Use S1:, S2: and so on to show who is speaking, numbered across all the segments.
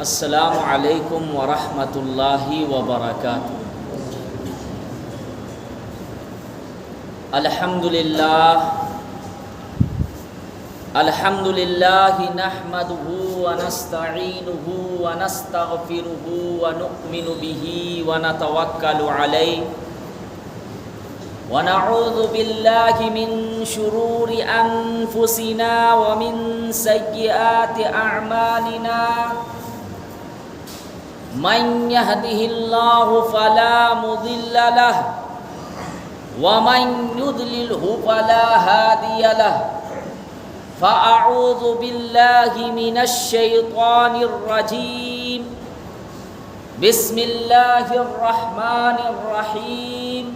S1: السلام علیکم ورحمۃ اللہ وبرکاتہ۔ الحمد للہ نحمدہ ونستعینہ ونستغفرہ ونؤمن بہ ونتوکل علیہ ونعوذ باللہ من شرور انفسنا ومن سیئات اعمالنا من يهده الله فلا مضل له ومن يضلله فلا هادي له فأعوذ بالله من الشيطان الرجيم بسم الله الرحمن الرحيم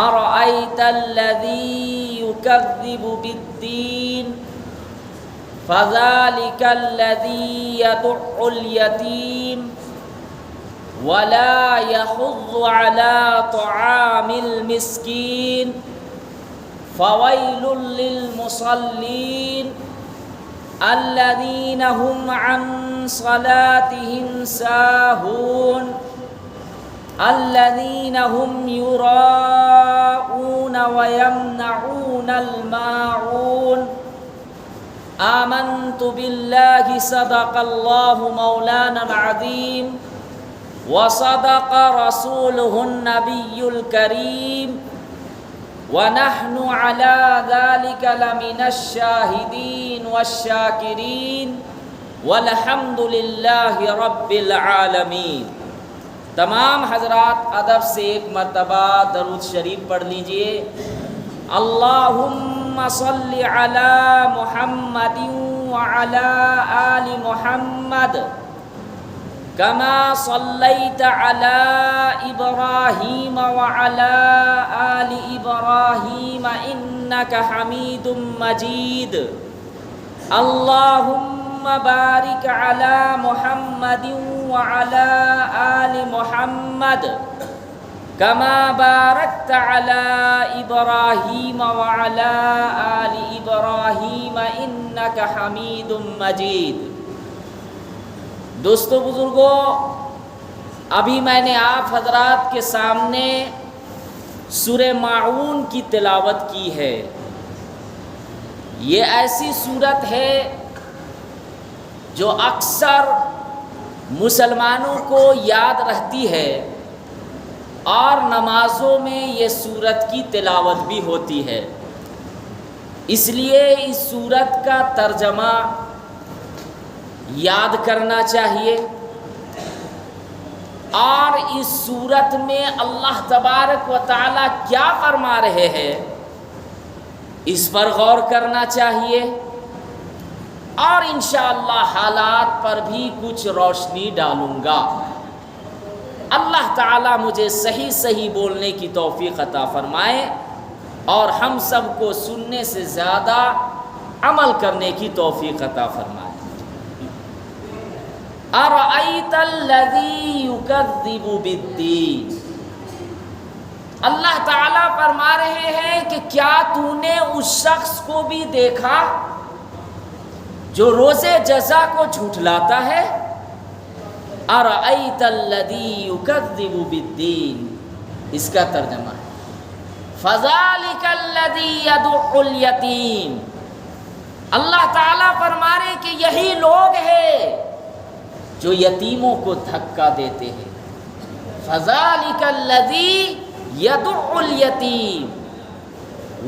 S1: أرأيت الذي يكذب بالدين فذلك الذي يدع اليتيم ولا يحض على طعام المسكين فويل للمصلين الذين هم عن صلاتهم ساهون الذين هم يراءون ويمنعون الماعون آمنت بالله صدق الله مولانا العظيم وصدق رسوله النبي الكريم ونحن على ذلك لمن الشاهدين والشاكرين والحمد لله رب العالمين۔ تمام حضرات ادب سے ایک مرتبہ درود شریف پڑھ لیجئے۔ اللہم صل علی محمد وعلی آل محمد کما صلیت علی ابراہیم وعلی آل ابراہیم انک حمید مجید۔ اللہم بارک علی محمد وعلی آل محمد کما بارکت علی ابراہیم وعلی آل ابراہیم انک حمید مجید۔ دوستو بزرگوں، ابھی میں نے آپ حضرات کے سامنے سورہ ماعون کی تلاوت کی ہے۔ یہ ایسی سورت ہے جو اکثر مسلمانوں کو یاد رہتی ہے اور نمازوں میں یہ سورت کی تلاوت بھی ہوتی ہے۔ اس لیے اس سورت کا ترجمہ یاد کرنا چاہیے، اور اس سورت میں اللہ تبارک و تعالی کیا فرما رہے ہیں اس پر غور کرنا چاہیے، اور انشاءاللہ حالات پر بھی کچھ روشنی ڈالوں گا۔ اللہ تعالی مجھے صحیح بولنے کی توفیق عطا فرمائے اور ہم سب کو سننے سے زیادہ عمل کرنے کی توفیق عطا فرمائے۔ ارأیت الذی یکذب بالدین، اللہ تعالیٰ فرما رہے ہیں کہ کیا تو نے اس شخص کو بھی دیکھا جو روز جزا کو جھٹلاتا ہے؟ ارأیت الذی یکذب بالدین، اس کا ترجمہ ہے فذلک الذی یدع الیتیم۔ اللہ تعالیٰ فرما رہے کہ یہی لوگ ہیں جو یتیموں کو دھکا دیتے ہیں۔ فذلک الذی یدع الیتیم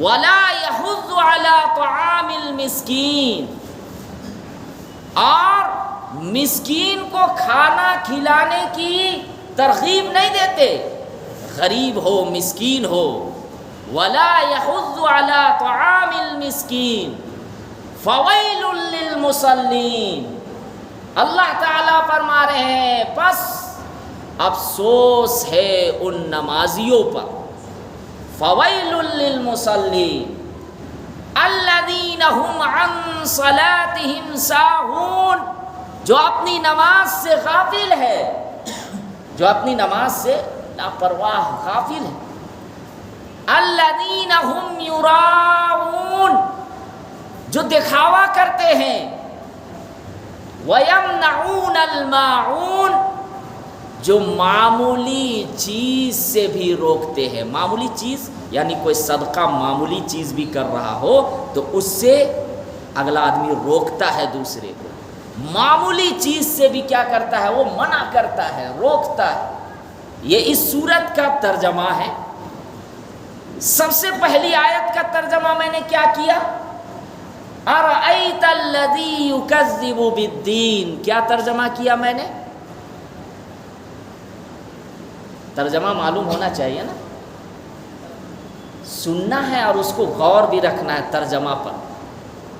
S1: ولا یحض علی طعام المسکین، اور مسکین کو کھانا کھلانے کی ترغیب نہیں دیتے، غریب ہو مسکین ہو۔ ولا یحض علی طعام المسکین فویل للمصلین، اللہ تعالیٰ فرما رہے ہیں پس افسوس ہے ان نمازیوں پر۔ فویل للمصلین الذین هم عن صلاتهم ساہون، جو اپنی نماز سے غافل ہے، جو اپنی نماز سے لاپرواہ غافل ہے۔ الذین هم یراؤون، جو دکھاوا کرتے ہیں، وَيَمْنَعُونَ الْمَاعُونَ، جو معمولی چیز سے بھی روکتے ہیں. معمولی چیز یعنی کوئی صدقہ معمولی چیز بھی کر رہا ہو تو اس سے اگلا آدمی روکتا ہے دوسرے کو. معمولی چیز سے بھی کیا کرتا ہے؟ وہ منع کرتا ہے، روکتا ہے. یہ اس سورت کا ترجمہ ہے. سب سے پہلی آیت کا ترجمہ میں نے کیا کیا؟ اَرَأَيْتَ الَّذِي يُكَذِّبُ بِالدِّينِ. کیا ترجمہ کیا میں نے؟ ترجمہ معلوم ہونا چاہیے نا، سننا ہے اور اس کو غور بھی رکھنا ہے ترجمہ پر.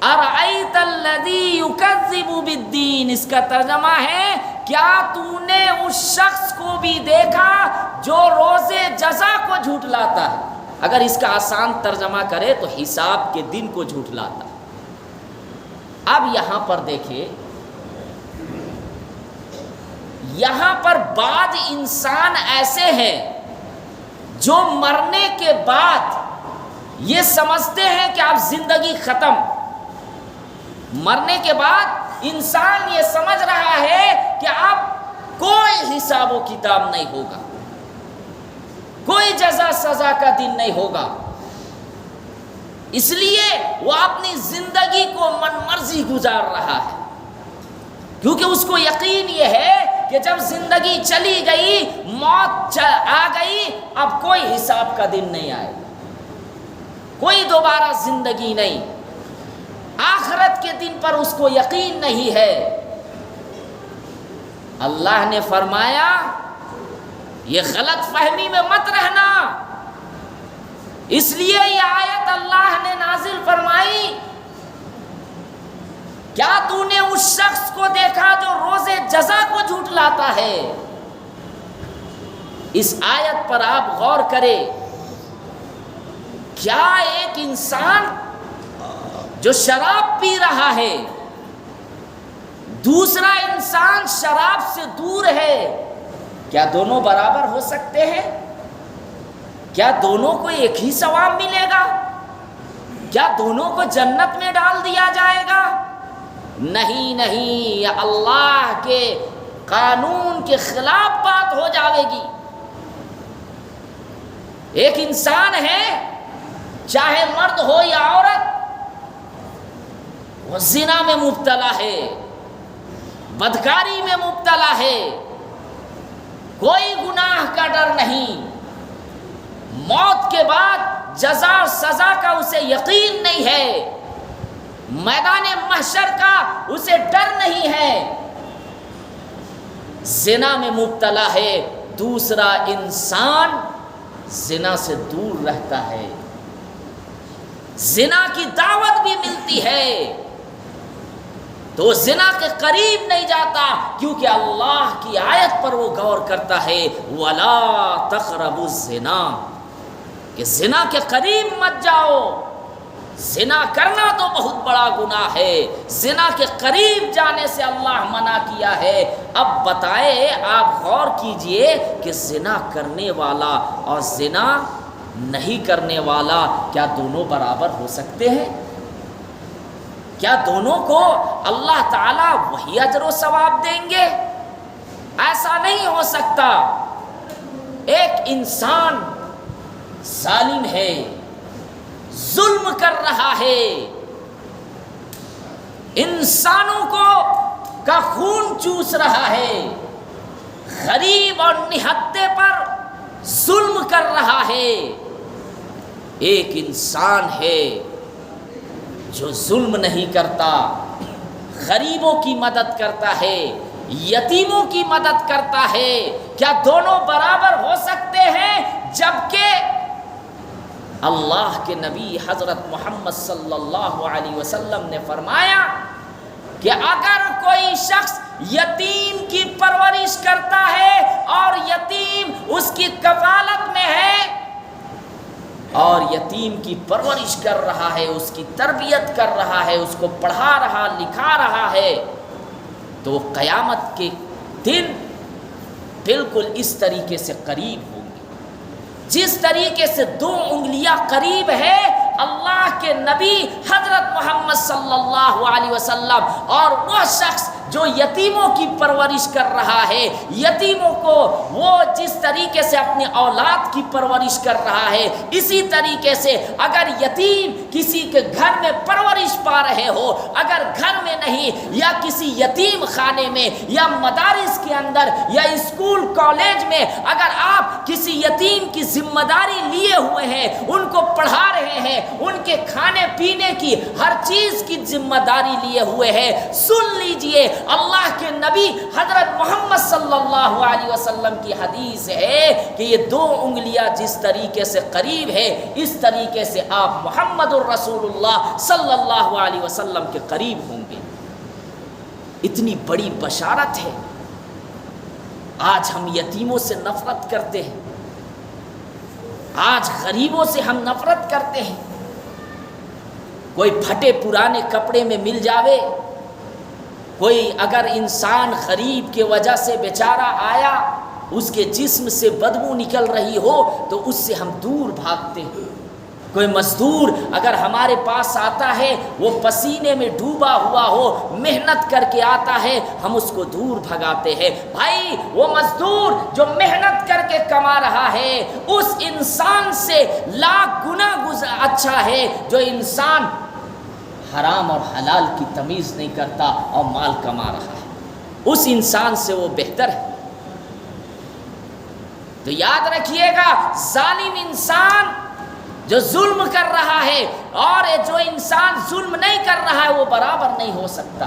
S1: اَرَأَيْتَ الَّذِي يُكَذِّبُ بِالدِّينِ، اس کا ترجمہ ہے کیا تو نے اس شخص کو بھی دیکھا جو روز جزا کو جھٹلاتا ہے؟ اگر اس کا آسان ترجمہ کرے تو حساب کے دن کو جھٹلاتا. اب یہاں پر دیکھیں، یہاں پر بعض انسان ایسے ہیں جو مرنے کے بعد یہ سمجھتے ہیں کہ اب زندگی ختم. مرنے کے بعد انسان یہ سمجھ رہا ہے کہ اب کوئی حساب و کتاب نہیں ہوگا، کوئی جزا سزا کا دن نہیں ہوگا. اس لیے وہ اپنی زندگی کو من مرضی گزار رہا ہے، کیونکہ اس کو یقین یہ ہے کہ جب زندگی چلی گئی، موت آ گئی، اب کوئی حساب کا دن نہیں آئے گا، کوئی دوبارہ زندگی نہیں. آخرت کے دن پر اس کو یقین نہیں ہے. اللہ نے فرمایا یہ غلط فہمی میں مت رہنا. اس لیے یہ آیت اللہ نے نازل فرمائی، کیا تو نے اس شخص کو دیکھا جو روز جزا کو جھٹلاتا ہے؟ اس آیت پر آپ غور کریں. کیا ایک انسان جو شراب پی رہا ہے، دوسرا انسان شراب سے دور ہے، کیا دونوں برابر ہو سکتے ہیں؟ کیا دونوں کو ایک ہی ثواب ملے گا؟ کیا دونوں کو جنت میں ڈال دیا جائے گا؟ نہیں نہیں، یہ اللہ کے قانون کے خلاف بات ہو جاوے گی. ایک انسان ہے، چاہے مرد ہو یا عورت، وہ زنا میں مبتلا ہے، بدکاری میں مبتلا ہے، کوئی گناہ کا ڈر نہیں. موت کے بعد جزا اور سزا کا اسے یقین نہیں ہے، میدان محشر کا اسے ڈر نہیں ہے. زنا میں مبتلا ہے، دوسرا انسان زنا سے دور رہتا ہے، زنا کی دعوت بھی ملتی ہے تو زنا کے قریب نہیں جاتا، کیونکہ اللہ کی آیت پر وہ غور کرتا ہے وَلَا تَقْرَبُوا الزِّنَا، کہ زنا کے قریب مت جاؤ. زنا کرنا تو بہت بڑا گناہ ہے، زنا کے قریب جانے سے اللہ منع کیا ہے. اب بتائیں، آپ غور کیجئے کہ زنا کرنے والا اور زنا نہیں کرنے والا کیا دونوں برابر ہو سکتے ہیں؟ کیا دونوں کو اللہ تعالیٰ وہی اجر و ثواب دیں گے؟ ایسا نہیں ہو سکتا. ایک انسان ظالم ہے، ظلم کر رہا ہے، انسانوں کو کا خون چوس رہا ہے، غریب اور نہتے پر ظلم کر رہا ہے. ایک انسان ہے جو ظلم نہیں کرتا، غریبوں کی مدد کرتا ہے، یتیموں کی مدد کرتا ہے. کیا دونوں برابر ہو سکتے ہیں؟ جبکہ اللہ کے نبی حضرت محمد صلی اللہ علیہ وسلم نے فرمایا کہ اگر کوئی شخص یتیم کی پرورش کرتا ہے اور یتیم اس کی کفالت میں ہے اور یتیم کی پرورش کر رہا ہے، اس کی تربیت کر رہا ہے، اس کو پڑھا رہا لکھا رہا ہے، تو قیامت کے دن بالکل اس طریقے سے قریب ہوں گے جس طریقے سے 2 انگلیاں قریب ہے اللہ کے نبی حضرت محمد صلی اللہ علیہ وسلم اور وہ شخص جو یتیموں کی پرورش کر رہا ہے، یتیموں کو وہ جس طریقے سے اپنی اولاد کی پرورش کر رہا ہے، اسی طریقے سے اگر یتیم کسی کے گھر میں پرورش پا رہے ہو، اگر گھر میں نہیں یا کسی یتیم خانے میں یا مدارس کے اندر یا اسکول کالج میں اگر آپ کسی یتیم کی ذمہ داری لیے ہوئے ہیں، ان کو پڑھا رہے ہیں، ان کے کھانے پینے کی ہر چیز کی ذمہ داری لیے ہوئے ہیں، سن لیجئے اللہ کے نبی حضرت محمد صلی اللہ علیہ وسلم کی حدیث ہے کہ یہ 2 انگلیاں جس طریقے سے قریب ہے، اس طریقے سے آپ محمد الرسول اللہ صلی اللہ علیہ وسلم کے قریب ہوں گے۔ اتنی بڑی بشارت ہے۔ آج ہم یتیموں سے نفرت کرتے ہیں، آج غریبوں سے ہم نفرت کرتے ہیں۔ کوئی پھٹے پرانے کپڑے میں مل جاوے، کوئی اگر انسان غریب کی وجہ سے بیچارہ آیا، اس کے جسم سے بدبو نکل رہی ہو تو اس سے ہم دور بھاگتے ہیں۔ کوئی مزدور اگر ہمارے پاس آتا ہے، وہ پسینے میں ڈوبا ہوا ہو، محنت کر کے آتا ہے، ہم اس کو دور بھگاتے ہیں۔ بھائی وہ مزدور جو محنت کر کے کما رہا ہے، اس انسان سے لاکھ گنا اچھا ہے جو انسان حرام اور حلال کی تمیز نہیں کرتا اور مال کما رہا ہے، اس انسان سے وہ بہتر ہے۔ تو یاد رکھیے گا، ظالم انسان جو ظلم کر رہا ہے اور جو انسان ظلم نہیں کر رہا ہے وہ برابر نہیں ہو سکتا۔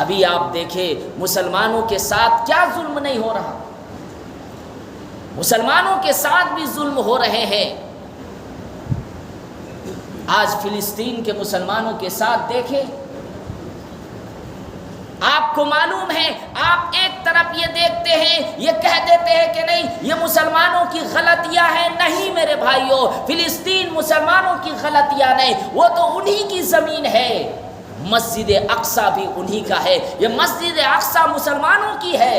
S1: ابھی آپ دیکھیں مسلمانوں کے ساتھ کیا ظلم نہیں ہو رہا، مسلمانوں کے ساتھ بھی ظلم ہو رہے ہیں۔ آج فلسطین کے مسلمانوں کے ساتھ دیکھیں، آپ کو معلوم ہے، آپ ایک طرف یہ دیکھتے ہیں، یہ کہہ دیتے ہیں کہ نہیں یہ مسلمانوں کی غلطیاں ہیں۔ نہیں میرے بھائیوں، فلسطین مسلمانوں کی غلطیاں نہیں، وہ تو انہی کی زمین ہے۔ مسجد اقصی بھی انہی کا ہے، یہ مسجد اقصی مسلمانوں کی ہے۔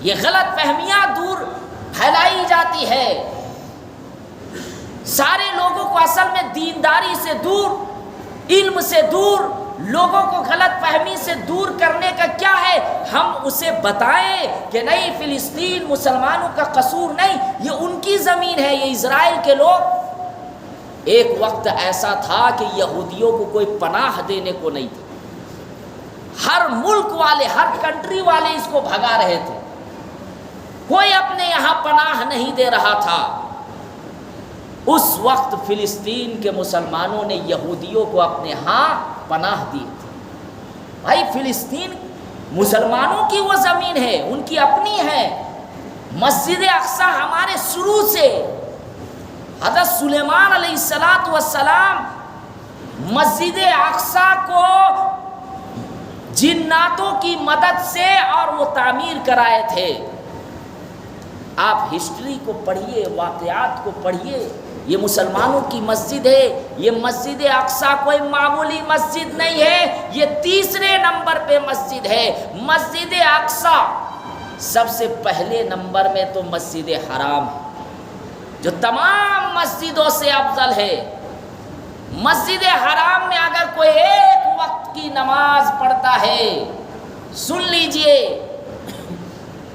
S1: یہ غلط فہمیاں دور پھیلائی جاتی ہے، سارے لوگوں کو اصل میں دینداری سے دور، علم سے دور، لوگوں کو غلط فہمی سے دور کرنے کا کیا ہے؟ ہم اسے بتائیں کہ نہیں فلسطین مسلمانوں کا قصور نہیں، یہ ان کی زمین ہے، یہ اسرائیل کے لوگ۔ ایک وقت ایسا تھا کہ یہودیوں کو کوئی پناہ دینے کو نہیں تھا، ہر ملک والے، ہر کنٹری والے اس کو بھگا رہے تھے، کوئی اپنے یہاں پناہ نہیں دے رہا تھا۔ اس وقت فلسطین کے مسلمانوں نے یہودیوں کو اپنے ہاں پناہ دی تھی۔ بھائی فلسطین مسلمانوں کی وہ زمین ہے، ان کی اپنی ہے۔ مسجد اقصی ہمارے شروع سے حضرت سلیمان علیہ السلام مسجد اقصی کو جناتوں کی مدد سے اور وہ تعمیر کرائے تھے۔ آپ ہسٹری کو پڑھیے، واقعات کو پڑھیے، یہ مسلمانوں کی مسجد ہے۔ یہ مسجد اقصی کوئی معمولی مسجد نہیں ہے، یہ 3 نمبر پہ مسجد ہے۔ مسجد اقصی سب سے پہلے نمبر میں تو مسجد حرام ہے، جو تمام مسجدوں سے افضل ہے۔ مسجد حرام میں اگر کوئی ایک وقت کی نماز پڑھتا ہے، سن لیجئے،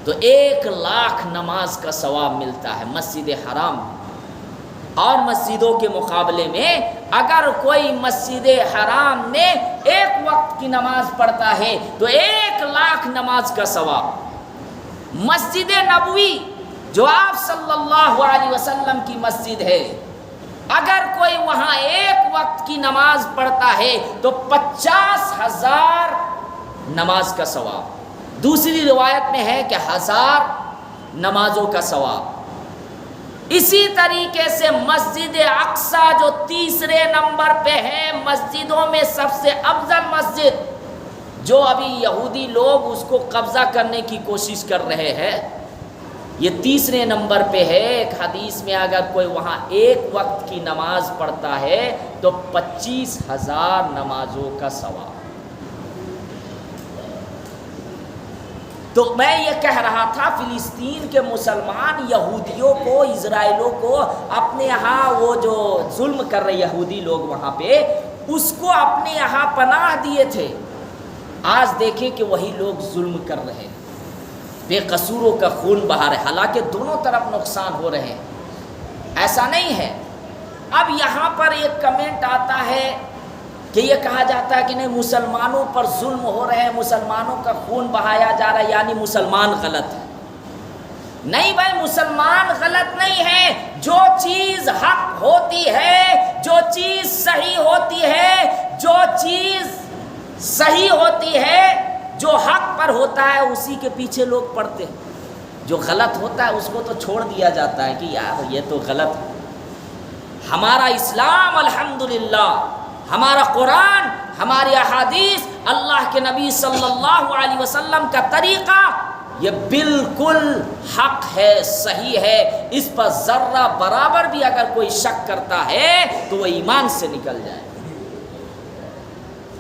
S1: تو 1,00,000 نماز کا ثواب ملتا ہے مسجد حرام میں۔ اور مسجدوں کے مقابلے میں اگر کوئی مسجد حرام میں ایک وقت کی نماز پڑھتا ہے تو 1,00,000 نماز کا ثواب۔ مسجد نبوی جو آپ صلی اللہ علیہ وسلم کی مسجد ہے، اگر کوئی وہاں ایک وقت کی نماز پڑھتا ہے تو 50,000 نماز کا ثواب۔ دوسری روایت میں ہے کہ 1000 نمازوں کا ثواب۔ اسی طریقے سے مسجد اقصی جو 3 نمبر پہ ہے مسجدوں میں سب سے افضل مسجد، جو ابھی یہودی لوگ اس کو قبضہ کرنے کی کوشش کر رہے ہیں، یہ 3 نمبر پہ ہے۔ ایک حدیث میں اگر کوئی وہاں ایک وقت کی نماز پڑھتا ہے تو 25,000 نمازوں کا ثواب۔ تو میں یہ کہہ رہا تھا فلسطین کے مسلمان یہودیوں کو، اسرائیلوں کو اپنے ہاں وہ جو ظلم کر رہے یہودی لوگ وہاں پہ، اس کو اپنے یہاں پناہ دیے تھے، آج دیکھیں کہ وہی لوگ ظلم کر رہے ہیں، بے قصوروں کا خون بہا رہے، حالانکہ دونوں طرف نقصان ہو رہے ہیں، ایسا نہیں ہے۔ اب یہاں پر ایک کمنٹ آتا ہے کہ یہ کہا جاتا ہے کہ نہیں مسلمانوں پر ظلم ہو رہے ہیں، مسلمانوں کا خون بہایا جا رہا ہے، یعنی مسلمان غلط ہے۔ نہیں بھائی، مسلمان غلط نہیں ہے، جو چیز حق ہوتی ہے، جو چیز صحیح ہوتی ہے، جو چیز صحیح ہوتی ہے، جو حق پر ہوتا ہے اسی کے پیچھے لوگ پڑتے ہیں، جو غلط ہوتا ہے اس کو تو چھوڑ دیا جاتا ہے کہ یار یہ تو غلط ہے۔ ہمارا اسلام الحمدللہ، ہمارا قرآن، ہماری احادیث، اللہ کے نبی صلی اللہ علیہ وسلم کا طریقہ یہ بالکل حق ہے، صحیح ہے، اس پر ذرہ برابر بھی اگر کوئی شک کرتا ہے تو وہ ایمان سے نکل جائے۔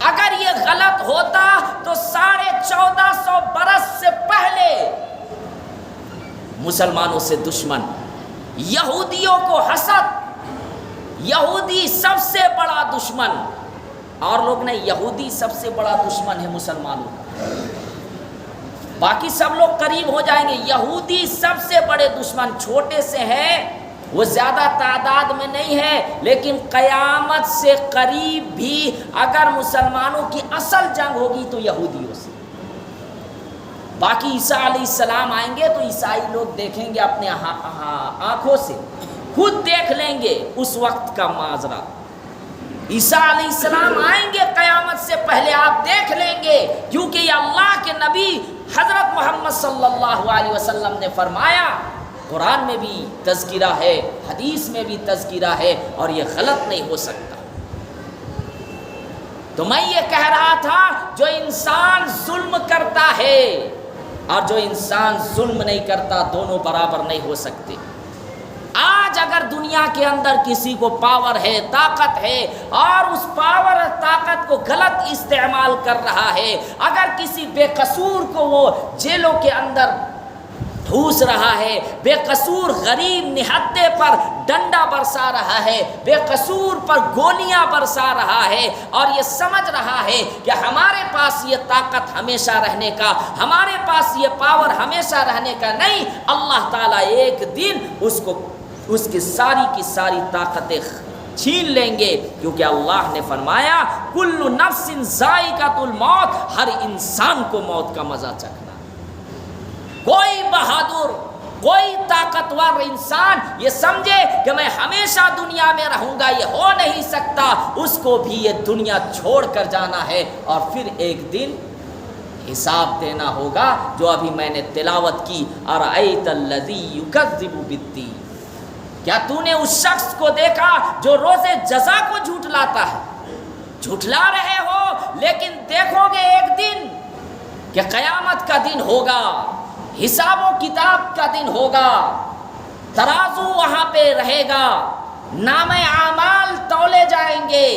S1: اگر یہ غلط ہوتا تو 1450 برس سے پہلے مسلمانوں سے دشمن، یہودیوں کو حسد، یہودی سب سے بڑا دشمن، اور لوگ نے یہودی سب سے بڑا دشمن ہے مسلمانوں کا، باقی سب لوگ قریب ہو جائیں گے، یہودی سب سے بڑے دشمن، چھوٹے سے ہیں، وہ زیادہ تعداد میں نہیں ہے، لیکن قیامت سے قریب بھی اگر مسلمانوں کی اصل جنگ ہوگی تو یہودیوں سے۔ باقی عیسیٰ علیہ السلام آئیں گے تو عیسائی لوگ دیکھیں گے اپنے آنکھوں سے، خود دیکھ لیں گے اس وقت کا ماجرا۔ عیسیٰ علیہ السلام آئیں گے قیامت سے پہلے، آپ دیکھ لیں گے، کیونکہ یہ اللہ کے نبی حضرت محمد صلی اللہ علیہ وسلم نے فرمایا، قرآن میں بھی تذکرہ ہے، حدیث میں بھی تذکرہ ہے، اور یہ غلط نہیں ہو سکتا۔ تو میں یہ کہہ رہا تھا، جو انسان ظلم کرتا ہے اور جو انسان ظلم نہیں کرتا، دونوں برابر نہیں ہو سکتے۔ آج اگر دنیا کے اندر کسی کو پاور ہے، طاقت ہے، اور اس پاور اور طاقت کو غلط استعمال کر رہا ہے، اگر کسی بے قصور کو وہ جیلوں کے اندر ٹھوس رہا ہے، بے قصور غریب نہتے پر ڈنڈا برسا رہا ہے، بے قصور پر گولیاں برسا رہا ہے، اور یہ سمجھ رہا ہے کہ ہمارے پاس یہ طاقت ہمیشہ رہنے کا، ہمارے پاس یہ پاور ہمیشہ رہنے کا، نہیں، اللہ تعالیٰ ایک دن اس کی ساری طاقتیں چھین لیں گے، کیونکہ اللہ نے فرمایا کل نفس ذائقۃ الموت، ہر انسان کو موت کا مزہ چکھنا۔ کوئی بہادر، کوئی طاقتور انسان یہ سمجھے کہ میں ہمیشہ دنیا میں رہوں گا، یہ ہو نہیں سکتا، اس کو بھی یہ دنیا چھوڑ کر جانا ہے، اور پھر ایک دن حساب دینا ہوگا، جو ابھی میں نے تلاوت کی، ارأیت الذی یکذب بالدین، کیا تو نے اس شخص کو دیکھا جو روز جزا کو جھٹلاتا ہے؟ جھٹلا رہے ہو، لیکن دیکھو گے ایک دن کہ قیامت کا دن ہوگا، حساب و کتاب کا دن ہوگا، ترازو وہاں پہ رہے گا، نام اعمال تولے جائیں گے،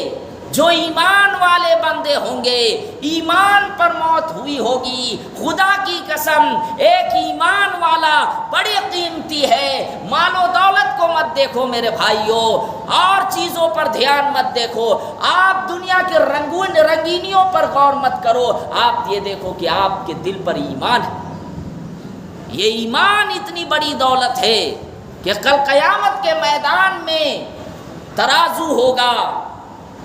S1: جو ایمان والے بندے ہوں گے، ایمان پر موت ہوئی ہوگی، خدا کی قسم ایک ایمان والا بڑی قیمتی ہے۔ مال و دولت کو مت دیکھو میرے بھائیوں، اور چیزوں پر دھیان مت دیکھو، آپ دنیا کے رنگینیوں پر غور مت کرو، آپ یہ دیکھو کہ آپ کے دل پر ایمان ہے۔ یہ ایمان اتنی بڑی دولت ہے کہ کل قیامت کے میدان میں ترازو ہوگا،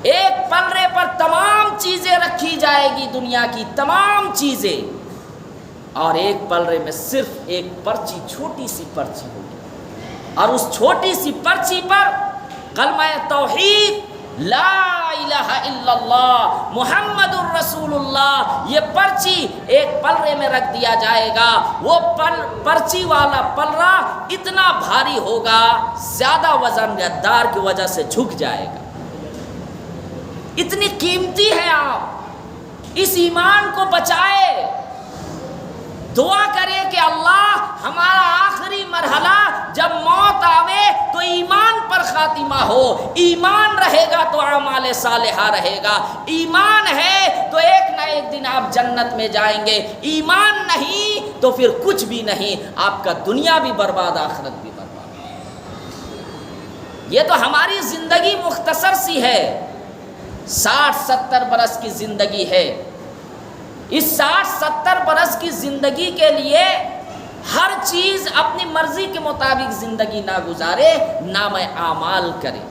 S1: ایک پلڑے پر تمام چیزیں رکھی جائے گی، دنیا کی تمام چیزیں، اور ایک پلڑے میں صرف ایک پرچی، چھوٹی سی پرچی ہوگی، اور اس چھوٹی سی پرچی پر کلمہ توحید لا الہ الا اللہ محمد الرسول اللہ، یہ پرچی ایک پلڑے میں رکھ دیا جائے گا۔ وہ پرچی والا پلڑا اتنا بھاری ہوگا، زیادہ وزن دار کی وجہ سے جھک جائے گا۔ اتنی قیمتی ہے، آپ اس ایمان کو بچائے، دعا کرے کہ اللہ ہمارا آخری مرحلہ جب موت آوے تو ایمان پر خاتمہ ہو، ایمان رہے گا تو اعمال صالحہ رہے گا، ایمان ہے تو ایک نہ ایک دن آپ جنت میں جائیں گے، ایمان نہیں تو پھر کچھ بھی نہیں، آپ کا دنیا بھی برباد، آخرت بھی برباد۔ یہ تو ہماری زندگی مختصر سی ہے، 60-70 برس کی زندگی ہے. اس 60-70 برس کی زندگی کے لیے ہر چیز اپنی مرضی کے مطابق زندگی نہ گزارے، نام اعمال کرے،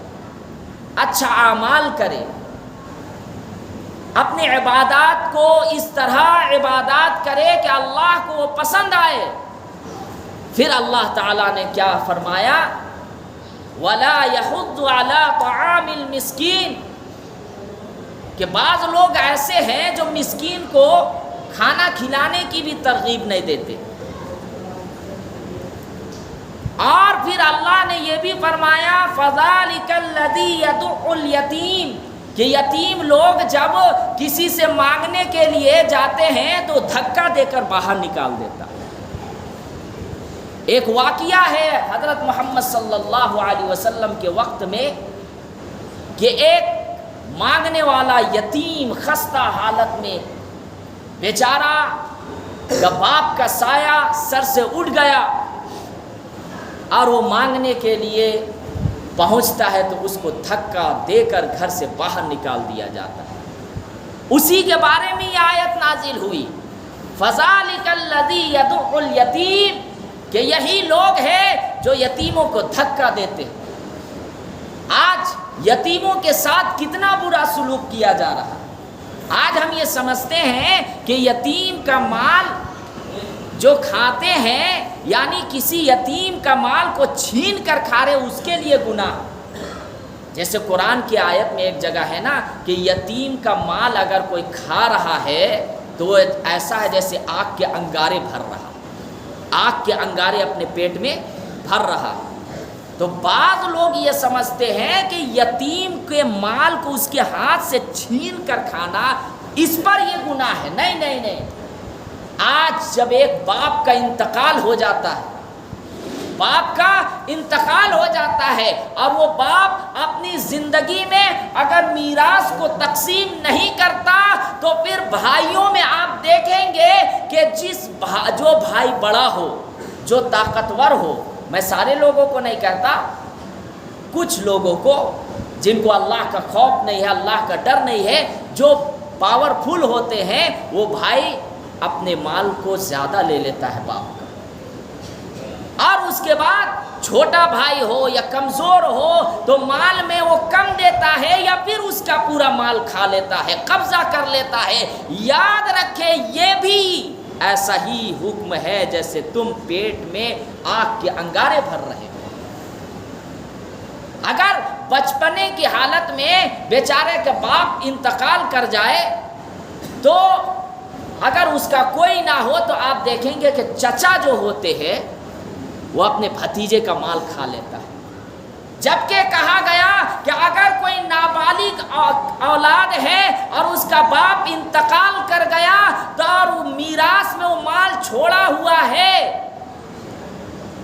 S1: اچھا اعمال کرے، اپنی عبادات کو اس طرح عبادات کرے کہ اللہ کو وہ پسند آئے. پھر اللہ تعالیٰ نے کیا فرمایا؟ وَلَا يَحُضُّ عَلَىٰ طَعَامِ الْمِسْكِينِ، کہ بعض لوگ ایسے ہیں جو مسکین کو کھانا کھلانے کی بھی ترغیب نہیں دیتے. اور پھر اللہ نے یہ بھی فرمایا فَذَلِكَ الَّذِي يَدُعُّ الْيَتِيمَ، کہ یتیم لوگ جب کسی سے مانگنے کے لیے جاتے ہیں تو دھکا دے کر باہر نکال دیتا. ایک واقعہ ہے حضرت محمد صلی اللہ علیہ وسلم کے وقت میں کہ ایک مانگنے والا یتیم خستہ حالت میں بیچارہ کا باپ کا سایہ سر سے اٹھ گیا اور وہ مانگنے کے لیے پہنچتا ہے تو اس کو دھکا دے کر گھر سے باہر نکال دیا جاتا ہے. اسی کے بارے میں یہ آیت نازل ہوئی فَذَلِكَ الَّذِي يَدُعُّ الْيَتِيمَ، کہ یہی لوگ ہیں جو یتیموں کو دھکا دیتے ہیں. آج یتیموں کے ساتھ کتنا برا سلوک کیا جا رہا ہے. آج ہم یہ سمجھتے ہیں کہ یتیم کا مال جو کھاتے ہیں، یعنی کسی یتیم کا مال کو چھین کر کھا رہے اس کے لیے گناہ. جیسے قرآن کی آیت میں ایک جگہ ہے نا کہ یتیم کا مال اگر کوئی کھا رہا ہے تو وہ ایسا ہے جیسے آگ کے انگارے بھر رہا، آگ کے انگارے اپنے پیٹ میں بھر رہا. تو بعض لوگ یہ سمجھتے ہیں کہ یتیم کے مال کو اس کے ہاتھ سے چھین کر کھانا اس پر یہ گناہ ہے. نہیں نہیں نہیں. آج جب ایک باپ کا انتقال ہو جاتا ہے، باپ کا انتقال ہو جاتا ہے اور وہ باپ اپنی زندگی میں اگر میراث کو تقسیم نہیں کرتا تو پھر بھائیوں میں آپ دیکھیں گے کہ جو بھائی بڑا ہو، جو طاقتور ہو، میں سارے لوگوں کو نہیں کہتا، کچھ لوگوں کو جن کو اللہ کا خوف نہیں ہے، اللہ کا ڈر نہیں ہے، جو پاورفل ہوتے ہیں، وہ بھائی اپنے مال کو زیادہ لے لیتا ہے باپ کا، اور اس کے بعد چھوٹا بھائی ہو یا کمزور ہو تو مال میں وہ کم دیتا ہے یا پھر اس کا پورا مال کھا لیتا ہے، قبضہ کر لیتا ہے. یاد رکھے یہ بھی ایسا ہی حکم ہے جیسے تم پیٹ میں آگ کے انگارے بھر رہے ہو. اگر بچپنے کی حالت میں بیچارے کے باپ انتقال کر جائے تو اگر اس کا کوئی نہ ہو تو آپ دیکھیں گے کہ چچا جو ہوتے ہیں وہ اپنے بھتیجے کا مال کھا لیتا ہے. جبکہ کہا گیا کہ اگر کوئی نابالغ اولاد ہے اور اس کا باپ انتقال کر گیا تو اور میراث میں وہ مال چھوڑا ہوا ہے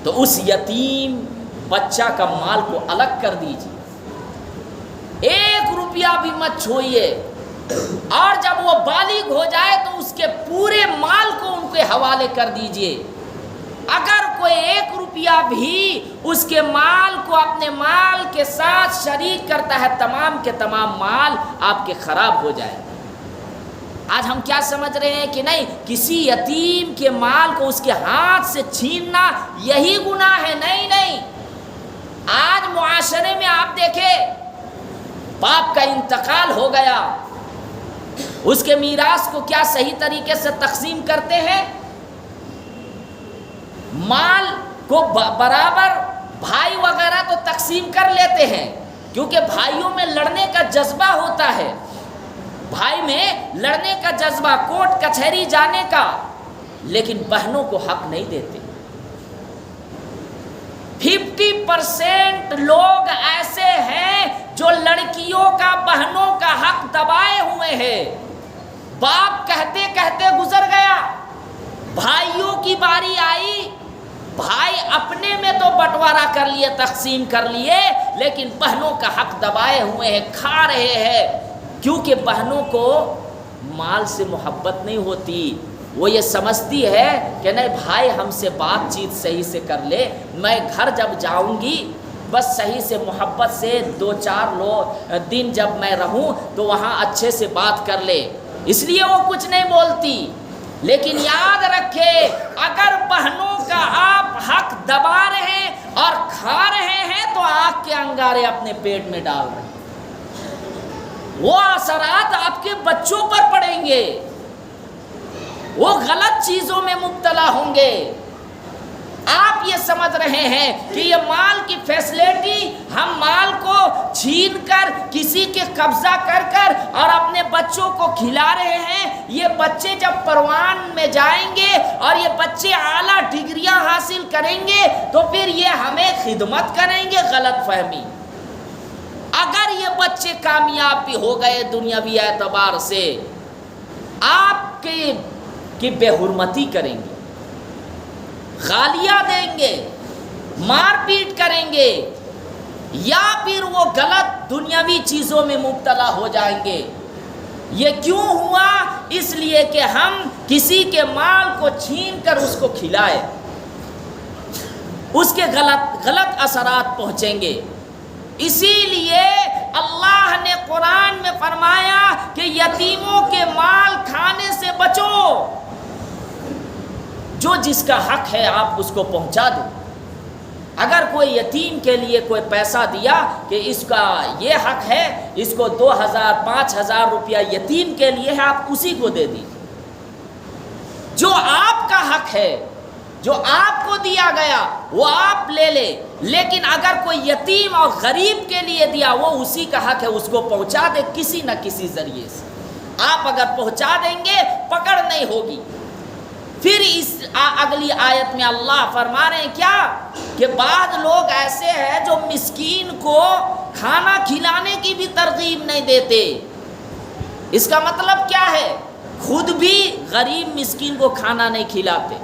S1: تو اس یتیم بچہ کا مال کو الگ کر دیجیے، 1 روپیہ بھی مت چھوئیے، اور جب وہ بالغ ہو جائے تو اس کے پورے مال کو ان کے حوالے کر دیجیے. اگر کوئی 1 روپیہ بھی اس کے مال کو اپنے مال کے ساتھ شریک کرتا ہے، تمام کے تمام مال آپ کے خراب ہو جائے. آج ہم کیا سمجھ رہے ہیں کہ نہیں کسی یتیم کے مال کو اس کے ہاتھ سے چھیننا یہی گناہ ہے. نہیں نہیں. آج معاشرے میں آپ دیکھیں باپ کا انتقال ہو گیا، اس کے میراث کو کیا صحیح طریقے سے تقسیم کرتے ہیں؟ مال کو برابر بھائی وغیرہ تو تقسیم کر لیتے ہیں کیونکہ بھائیوں میں لڑنے کا جذبہ ہوتا ہے، بھائی میں لڑنے کا جذبہ، کوٹ کچہری جانے کا، لیکن بہنوں کو حق نہیں دیتے. 50% لوگ ایسے ہیں جو لڑکیوں کا بہنوں کا حق دبائے ہوئے ہیں. باپ کہتے کہتے گزر گیا، بھائیوں کی باری آئی، بھائی اپنے میں تو بٹوارا کر لیے، تقسیم کر لیے، لیکن بہنوں کا حق دبائے ہوئے ہیں، کھا رہے ہیں. کیونکہ بہنوں کو مال سے محبت نہیں ہوتی، وہ یہ سمجھتی ہے کہ نہیں بھائی ہم سے بات چیت صحیح سے کر لے، میں گھر جب جاؤں گی بس صحیح سے محبت سے 2-4 دن جب میں رہوں تو وہاں اچھے سے بات کر لے، اس لیے وہ کچھ نہیں بولتی۔ لیکن یاد رکھے اگر بہنوں کا آپ حق دبا رہے ہیں اور کھا رہے ہیں تو آگ کے انگارے اپنے پیٹ میں ڈال رہے ہیں، وہ اثرات آپ کے بچوں پر پڑیں گے، وہ غلط چیزوں میں مبتلا ہوں گے۔ آپ یہ سمجھ رہے ہیں کہ یہ مال کی فیسلٹی ہم مال کو چھین کر کسی کے قبضہ کر کر اور اپنے بچوں کو کھلا رہے ہیں، یہ بچے جب پروان میں جائیں گے اور یہ بچے اعلیٰ ڈگریاں حاصل کریں گے تو پھر یہ ہمیں خدمت کریں گے۔ غلط فہمی۔ اگر یہ بچے کامیاب بھی ہو گئے دنیاوی اعتبار سے، آپ کی بے حرمتی کریں گے، گالیاں دیں گے، مار پیٹ کریں گے، یا پھر وہ غلط دنیاوی چیزوں میں مبتلا ہو جائیں گے۔ یہ کیوں ہوا؟ اس لیے کہ ہم کسی کے مال کو چھین کر اس کو کھلائے، اس کے غلط اثرات پہنچیں گے۔ اسی لیے اللہ نے قرآن میں فرمایا کہ یتیموں کے مال کھانے سے بچو، جو جس کا حق ہے آپ اس کو پہنچا دو۔ اگر کوئی یتیم کے لیے کوئی پیسہ دیا کہ اس کا یہ حق ہے، اس کو 2000-5000 روپیہ یتیم کے لیے ہے، آپ اسی کو دے دیجیے۔ جو آپ کا حق ہے، جو آپ کو دیا گیا وہ آپ لے لے، لیکن اگر کوئی یتیم اور غریب کے لیے دیا وہ اسی کا حق ہے، اس کو پہنچا دے کسی نہ کسی ذریعے سے۔ آپ اگر پہنچا دیں گے پکڑ نہیں ہوگی۔ پھر اس اگلی آیت میں اللہ فرما رہے ہیں کیا کہ بعض لوگ ایسے ہیں جو مسکین کو کھانا کھلانے کی بھی ترغیب نہیں دیتے۔ اس کا مطلب کیا ہے؟ خود بھی غریب مسکین کو کھانا نہیں کھلاتے،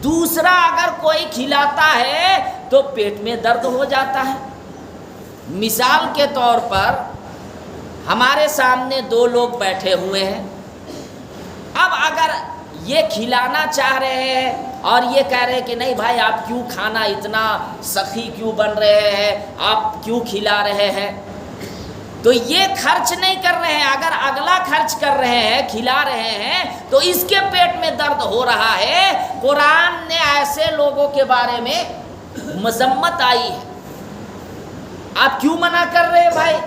S1: دوسرا اگر کوئی کھلاتا ہے تو پیٹ میں درد ہو جاتا ہے۔ مثال کے طور پر ہمارے سامنے 2 لوگ بیٹھے ہوئے ہیں، اب اگر یہ کھلانا چاہ رہے ہیں اور یہ کہہ رہے ہیں کہ نہیں بھائی آپ کیوں کھانا اتنا سخی کیوں بن رہے ہیں، آپ کیوں کھلا رہے ہیں، تو یہ خرچ نہیں کر رہے ہیں۔ اگر اگلا خرچ کر رہے ہیں، کھلا رہے ہیں، تو اس کے پیٹ میں درد ہو رہا ہے۔ قرآن نے ایسے لوگوں کے بارے میں مذمت آئی ہے۔ آپ کیوں منع کر رہے ہیں بھائی؟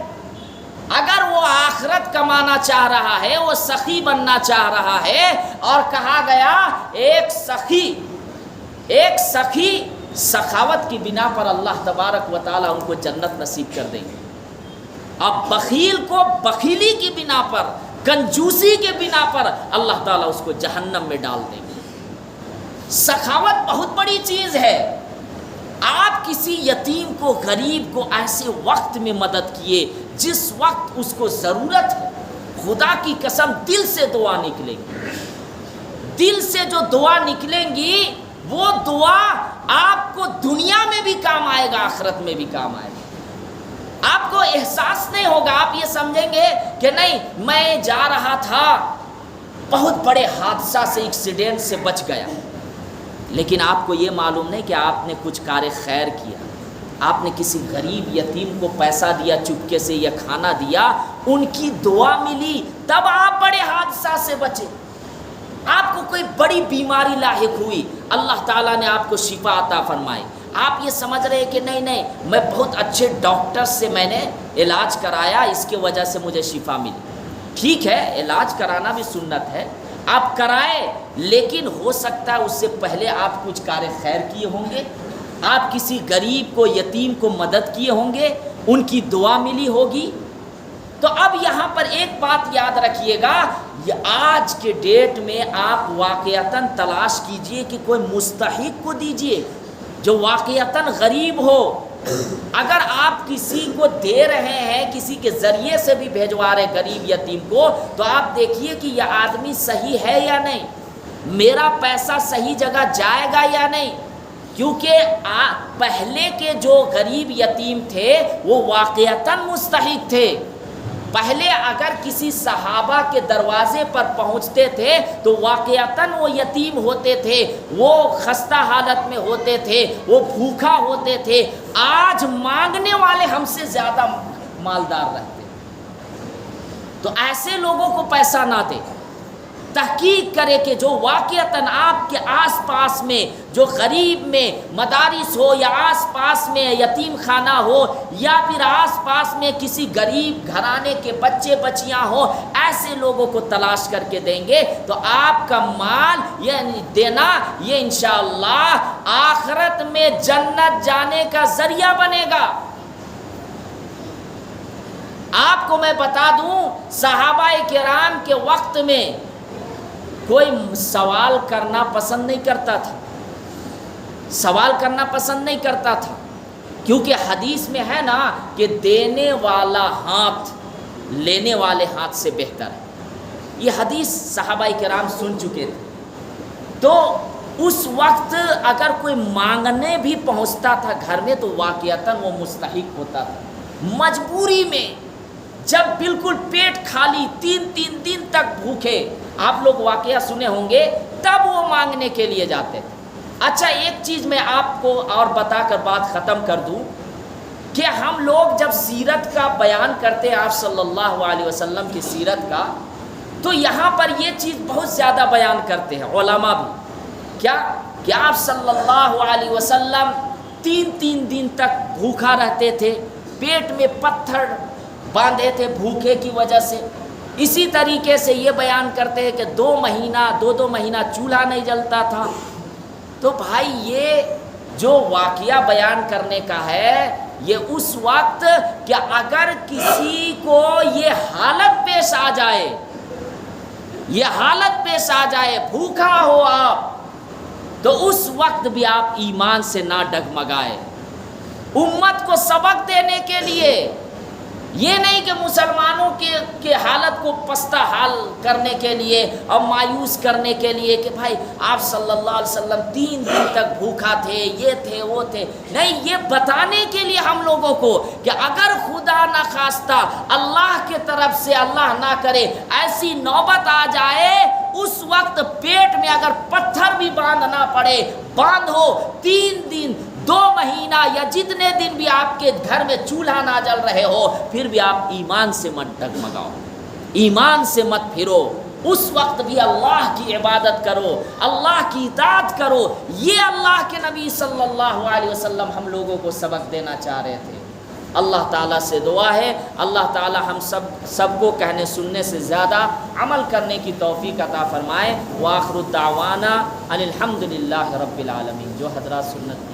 S1: اگر وہ آخرت کمانا چاہ رہا ہے، وہ سخی بننا چاہ رہا ہے، اور کہا گیا ایک سخی سخاوت کی بنا پر اللہ تبارک و تعالیٰ ان کو جنت نصیب کر دیں گے، اب بخیل کو بخیلی کی بنا پر، کنجوسی کے بنا پر اللہ تعالیٰ اس کو جہنم میں ڈال دیں گے۔ سخاوت بہت بڑی چیز ہے۔ آپ کسی یتیم کو، غریب کو ایسے وقت میں مدد کیے جس وقت اس کو ضرورت ہے، خدا کی قسم دل سے دعا نکلے گی۔ دل سے جو دعا نکلیں گی وہ دعا آپ کو دنیا میں بھی کام آئے گا، آخرت میں بھی کام آئے گا۔ آپ کو احساس نہیں ہوگا، آپ یہ سمجھیں گے کہ نہیں میں جا رہا تھا، بہت بڑے حادثہ سے، ایکسیڈنٹ سے بچ گیا، لیکن آپ کو یہ معلوم نہیں کہ آپ نے کچھ کار خیر کیا، آپ نے کسی غریب یتیم کو پیسہ دیا چپکے سے یا کھانا دیا، ان کی دعا ملی، تب آپ بڑے حادثہ سے بچے۔ آپ کو کوئی بڑی بیماری لاحق ہوئی، اللہ تعالیٰ نے آپ کو شفا عطا فرمائی، آپ یہ سمجھ رہے کہ نہیں میں بہت اچھے ڈاکٹر سے میں نے علاج کرایا، اس کی وجہ سے مجھے شفا ملی۔ ٹھیک ہے، علاج کرانا بھی سنت ہے، آپ کرائے، لیکن ہو سکتا ہے اس سے پہلے آپ کچھ کار خیر کیے ہوں گے، آپ کسی غریب کو، یتیم کو مدد کیے ہوں گے، ان کی دعا ملی ہوگی۔ تو اب یہاں پر ایک بات یاد رکھیے گا، آج کے ڈیٹ میں آپ واقعتاً تلاش کیجئے کہ کوئی مستحق کو دیجئے جو واقعتاً غریب ہو۔ اگر آپ کسی کو دے رہے ہیں، کسی کے ذریعے سے بھی بھیجوا رہے غریب یتیم کو، تو آپ دیکھیے کہ یہ آدمی صحیح ہے یا نہیں، میرا پیسہ صحیح جگہ جائے گا یا نہیں، کیونکہ پہلے کے جو غریب یتیم تھے وہ واقعتاً مستحق تھے، پہلے اگر کسی صحابہ کے دروازے پر پہنچتے تھے تو واقعتاً وہ یتیم ہوتے تھے، وہ خستہ حالت میں ہوتے تھے، وہ بھوکا ہوتے تھے۔ آج مانگنے والے ہم سے زیادہ مالدار رہتے، تو ایسے لوگوں کو پیسہ نہ دے۔ تحقیق کرے کہ جو واقعتاً آپ کے آس پاس میں جو غریب میں مدارس ہو، یا آس پاس میں یتیم خانہ ہو، یا پھر آس پاس میں کسی غریب گھرانے کے بچے بچیاں ہوں، ایسے لوگوں کو تلاش کر کے دیں گے تو آپ کا مال یعنی دینا یہ انشاءاللہ آخرت میں جنت جانے کا ذریعہ بنے گا۔ آپ کو میں بتا دوں، صحابہ کرام کے وقت میں کوئی سوال کرنا پسند نہیں کرتا تھا، سوال کرنا پسند نہیں کرتا تھا، کیونکہ حدیث میں ہے نا کہ دینے والا ہاتھ لینے والے ہاتھ سے بہتر ہے۔ یہ حدیث صحابہ کرام سن چکے تھے، تو اس وقت اگر کوئی مانگنے بھی پہنچتا تھا گھر میں تو واقعتاً وہ مستحق ہوتا تھا۔ مجبوری میں جب بالکل پیٹ خالی، تین دن تک بھوکے، آپ لوگ واقعہ سنے ہوں گے، تب وہ مانگنے کے لیے جاتے تھے۔ اچھا ایک چیز میں آپ کو اور بتا کر بات ختم کر دوں کہ ہم لوگ جب سیرت کا بیان کرتے ہیں، آپ صلی اللہ علیہ وسلم کی سیرت کا، تو یہاں پر یہ چیز بہت زیادہ بیان کرتے ہیں علماء بھی، کیا کہ آپ صلی اللہ علیہ وسلم تین دن تک بھوکا رہتے تھے، پیٹ میں پتھر باندھے تھے بھوکے کی وجہ سے۔ اسی طریقے سے یہ بیان کرتے ہیں کہ دو مہینہ چولہا نہیں جلتا تھا۔ تو بھائی یہ جو واقعہ بیان کرنے کا ہے یہ اس وقت کہ اگر کسی کو یہ حالت پیش آ جائے بھوکا ہو آپ، تو اس وقت بھی آپ ایمان سے نہ ڈگمگائے، امت کو سبق دینے کے لیے، یہ نہیں کہ مسلمانوں کے حالت کو پستہ حال کرنے کے لیے اور مایوس کرنے کے لیے کہ بھائی آپ صلی اللہ علیہ وسلم 3 دن تک بھوکا تھے، یہ تھے وہ تھے، نہیں، یہ بتانے کے لیے ہم لوگوں کو کہ اگر خدا نہ خواستہ اللہ کے طرف سے اللہ نہ کرے ایسی نوبت آ جائے، اس وقت پیٹ میں اگر پتھر بھی باندھنا پڑے باندھو، 3 دن 2 مہینہ یا جتنے دن بھی آپ کے گھر میں چولہا نہ جل رہے ہو، پھر بھی آپ ایمان سے مت ڈگمگاؤ، ایمان سے مت پھرو، اس وقت بھی اللہ کی عبادت کرو، اللہ کی اطاعت کرو۔ یہ اللہ کے نبی صلی اللہ علیہ وسلم ہم لوگوں کو سبق دینا چاہ رہے تھے۔ اللہ تعالیٰ سے دعا ہے اللہ تعالیٰ ہم سب کو کہنے سننے سے زیادہ عمل کرنے کی توفیق عطا فرمائے۔ وآخر دعوانا ان الحمد للہ رب العالمین۔ جو حضرات سنت کی